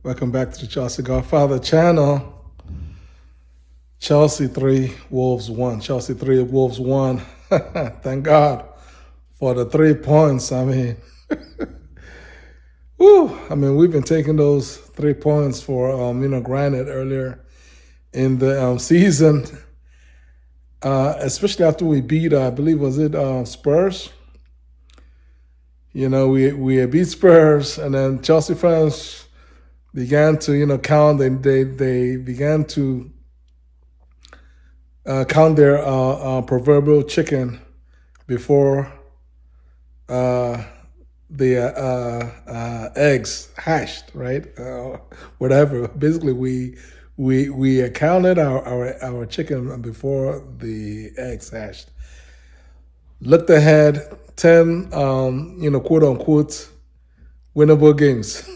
Welcome back to the Chelsea Godfather channel. Chelsea 3, Wolves 1. Chelsea 3, Wolves 1. Thank God for the 3 points. Woo. We've been taking those 3 points for, granted earlier in the season, especially after we beat, I believe, was it Spurs? We beat Spurs, and then Chelsea fans began to, count. They began to count their proverbial chicken before the eggs hatched, right? Whatever. Basically, we counted our chicken before the eggs hatched. Looked ahead, 10, quote unquote, winnable games.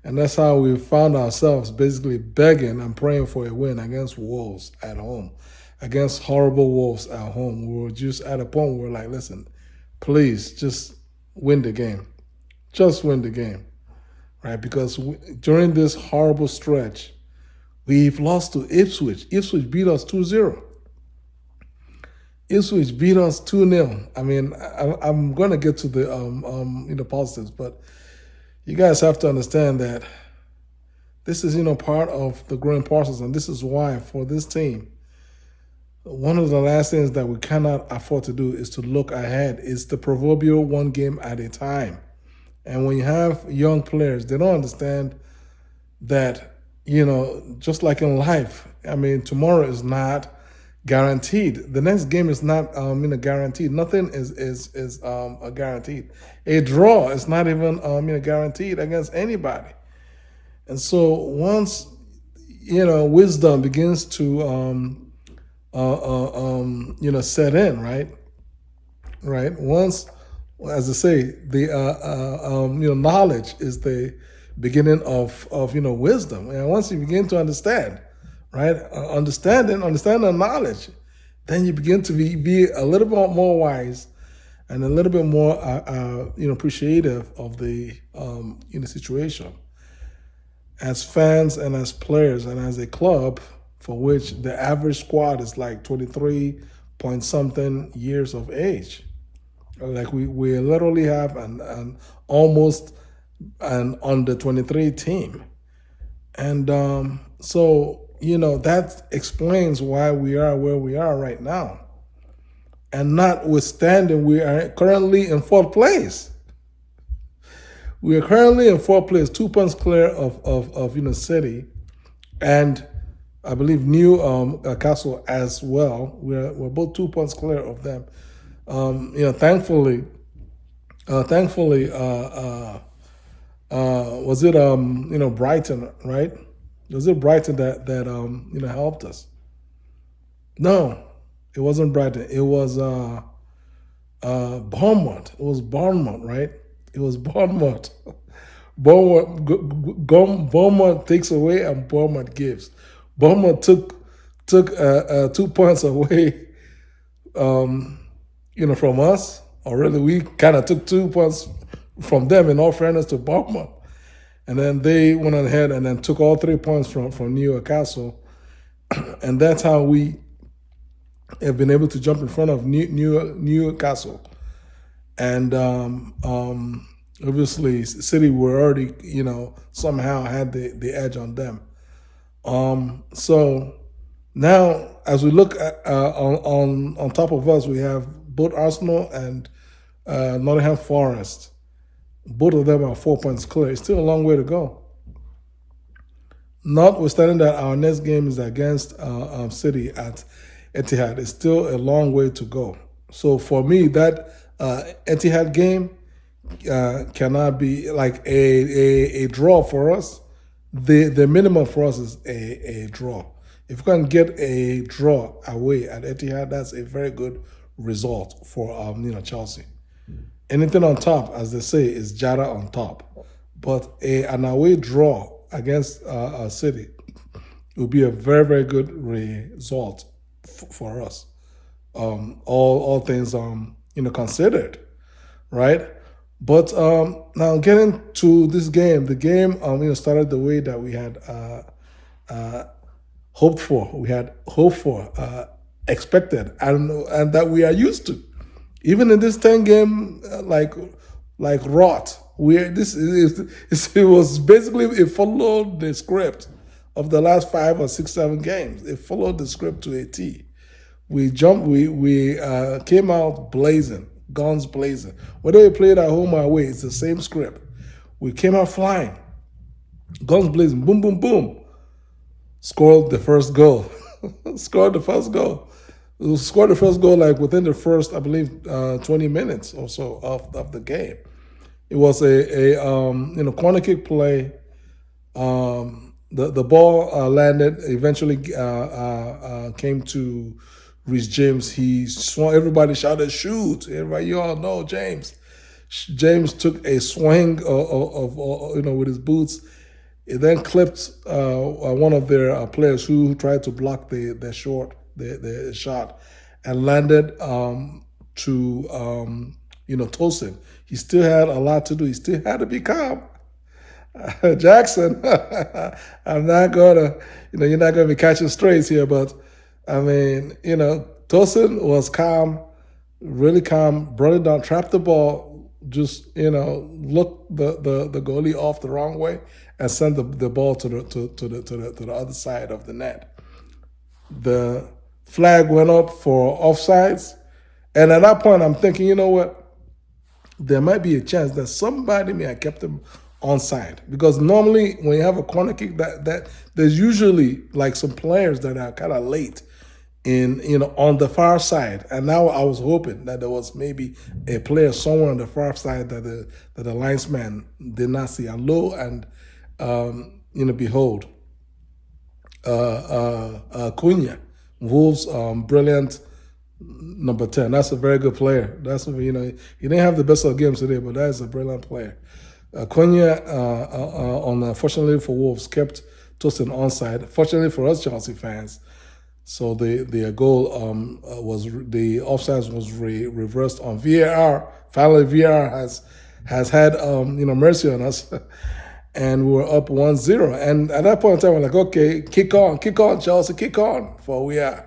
And that's how we found ourselves basically begging and praying for a win against Wolves at home, against horrible Wolves at home. We were just at a point where we were like, listen, please just win the game. Just win the game, right? Because during this horrible stretch, we've lost to Ipswich. Ipswich beat us 2-0. Ipswich beat us 2-0. I'm going to get to the positives, but you guys have to understand that this is, part of the growing process, and this is why for this team, one of the last things that we cannot afford to do is to look ahead. It's the proverbial one game at a time. And when you have young players, they don't understand that, just like in life, tomorrow is not guaranteed. The next game is not guaranteed. Nothing is guaranteed. A draw is not even guaranteed against anybody. And so once wisdom begins to set in, right. Once, as I say, the knowledge is the beginning of wisdom. And once you begin to understand, right, understand the knowledge, then you begin to be a little bit more wise and a little bit more appreciative of the situation. As fans and as players and as a club for which the average squad is like 23 point something years of age. Like we literally have an almost an under 23 team. And so that explains why we are where we are right now. And notwithstanding, we are currently in 4th place. We are currently in 4th place, 2 points clear of City, and I believe Newcastle as well. We're both 2 points clear of them. Thankfully, was it Brighton, right? Was it Brighton that helped us? No, it wasn't Brighton. It was Bournemouth. It was Bournemouth, right? It was Bournemouth. Bournemouth takes away and Bournemouth gives. Bournemouth took 2 points away, from us. Or really, we kind of took 2 points from them. In all fairness to Bournemouth. And then they went ahead and then took all 3 points from Newcastle. And that's how we have been able to jump in front of Newcastle. And obviously, City were already, somehow had the edge on them. So now, as we look at, on top of us, we have both Arsenal and Nottingham Forest. Both of them are 4 points clear. It's still a long way to go. Notwithstanding that our next game is against City at Etihad, it's still a long way to go. So for me, that Etihad game cannot be like a draw for us. The minimum for us is a draw. If we can get a draw away at Etihad, that's a very good result for Chelsea. Anything on top, as they say, is Jara on top. But an away draw against City will be a very, very good result for us. All things considered, right? But now getting to this game, the game started the way that we had hoped for. We had hoped for, expected, and that we are used to. Even in this 10 game, like rot, it was basically, it followed the script of the last 5 or 6, 7 games. It followed the script to a T. We jumped. We came out blazing, guns blazing. Whether we played at home or away, it's the same script. We came out flying, guns blazing, boom, boom, boom. Scored the first goal. Scored the first goal. Scored the first goal like within the first, I believe, 20 minutes or so of the game. It was a corner kick play. The ball landed. Eventually, came to Reece James. He swung. Everybody shouted, "Shoot!" Everybody, you all know James. James took a swing of with his boots. It then clipped one of their players who tried to block the shot, and landed to Tosin. He still had a lot to do. He still had to be calm. Jackson, I'm not gonna, you're not gonna be catching strays here, but I mean, Tosin was calm, really calm, brought it down, trapped the ball, just looked the goalie off the wrong way, and sent the ball to the other side of the net. The flag went up for offsides, and at that point, I'm thinking, you know what? There might be a chance that somebody may have kept him onside, because normally when you have a corner kick, that there's usually like some players that are kind of late in on the far side, and now I was hoping that there was maybe a player somewhere on the far side that the linesman did not see. And lo and behold, Cunha, Wolves' brilliant number 10. That's a very good player. He didn't have the best of games today, but that is a brilliant player. Cunha, unfortunately for Wolves, kept Tosin onside. Fortunately for us Chelsea fans, so the goal was, the offside was reversed on VAR. Finally, VAR has had mercy on us, and we were up 1-0. And at that point in time, we're like, okay, kick on, Chelsea, kick on for we are,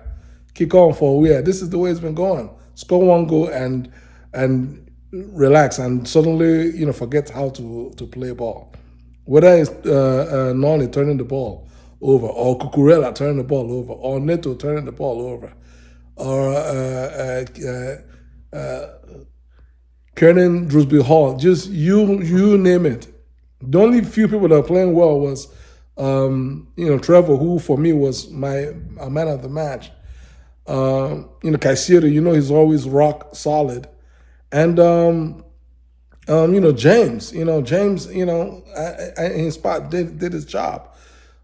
kick on for we are. This is the way it's been going. Score one goal and relax, and suddenly forget how to play ball. Whether it's Noni turning the ball over, or Cucurella turning the ball over, or Neto turning the ball over, or Kernan Drewsby Hall, just you name it. The only few people that are playing well was Trevoh, who for me was my man of the match. Caicedo, he's always rock solid. And James, in his spot did his job.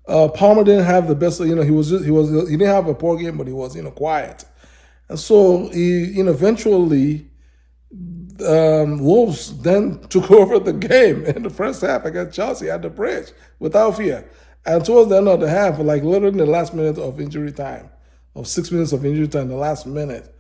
Palmer didn't have the best. He didn't have a poor game, but he was quiet. And so he eventually Wolves then took over the game in the first half against Chelsea at the bridge without fear. And towards the end of the half, like literally in the last minute of injury time, of 6 minutes of injury time, the last minute,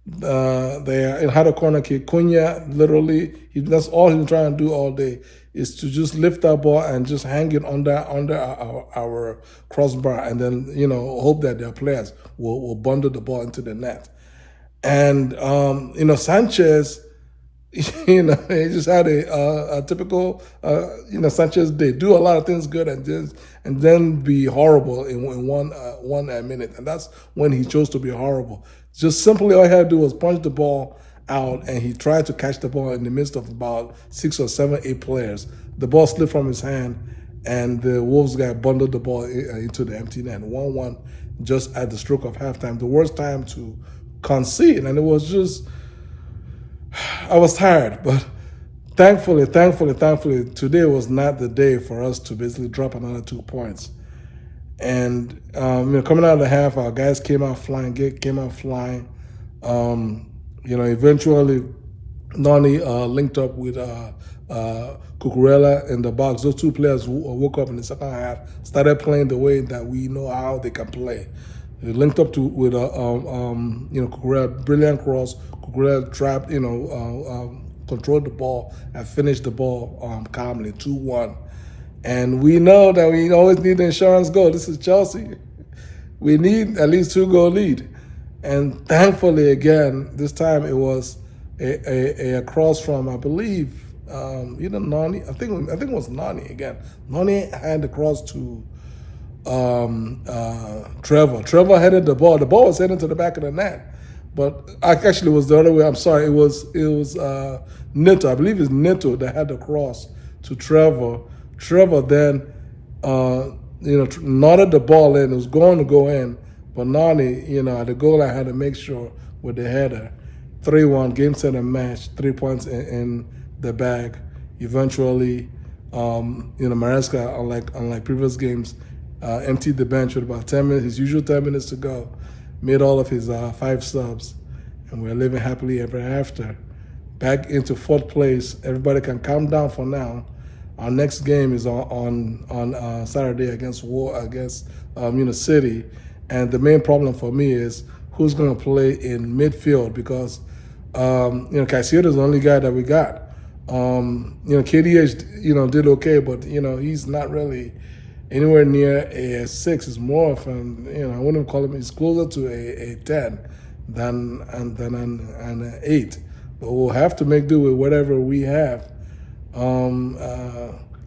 they had a corner kick. Cunha, literally, that's all he's trying to do all day, is to just lift that ball and just hang it under our crossbar, and then hope that their players will bundle the ball into the net. And Sanchez, he just had a typical Sanchez day. Do a lot of things good and then be horrible in one minute, and that's when he chose to be horrible. Just simply all he had to do was punch the ball out, and he tried to catch the ball in the midst of about 6 or 7, 8 players. The ball slipped from his hand, and the Wolves guy bundled the ball into the empty net. 1-1 just at the stroke of halftime. The worst time to concede, and it was just, I was tired, but thankfully, today was not the day for us to basically drop another 2 points. And coming out of the half, our guys came out flying. Eventually, Nani linked up with Cucurella in the box. Those two players woke up in the second half, started playing the way that we know how they can play. They linked up with Cucurella, brilliant cross. Cucurella trapped, control the ball and finish the ball calmly, 2-1. And we know that we always need the insurance goal. This is Chelsea. We need at least 2-goal lead. And thankfully, again, this time it was a cross from, I believe, either Nani. I think it was Nani again. Nani had the cross to Trevoh. Trevoh headed the ball. The ball was heading to the back of the net, but actually it was the other way. I'm sorry. It was Neto. I believe it's Neto that had the cross to Trevoh. Trevoh then nodded the ball in. It was going to go in, but Nani, at the goal line had to make sure with the header. 3-1, game, set, and match. 3 points in the bag. Eventually, Maresca, unlike previous games, emptied the bench with about 10 minutes, his usual 10 minutes to go, made all of his 5 subs, and we're living happily ever after. Back into 4th place. Everybody can calm down for now. Our next game is on Saturday against City, and the main problem for me is who's going to play in midfield, because Caicedo is the only guy that we got. KDH did okay, but he's not really anywhere near a 6. Is more of an I wouldn't call him. He's closer to a 10 than an 8. But we'll have to make do with whatever we have.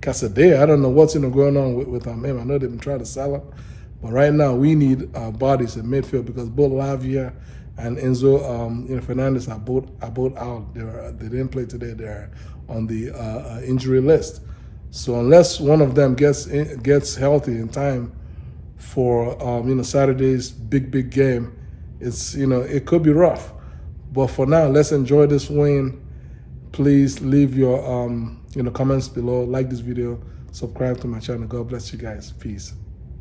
Casadei, I don't know what's going on with him. I know they've been trying to sell him, but right now we need bodies in midfield, because both Lavia and Enzo Fernandez are both out. They didn't play today. They're on the injury list. So unless one of them gets healthy in time for Saturday's big game, it's it could be rough. But for now, let's enjoy this win. Please leave your comments below, like this video, subscribe to my channel. God bless you guys. Peace.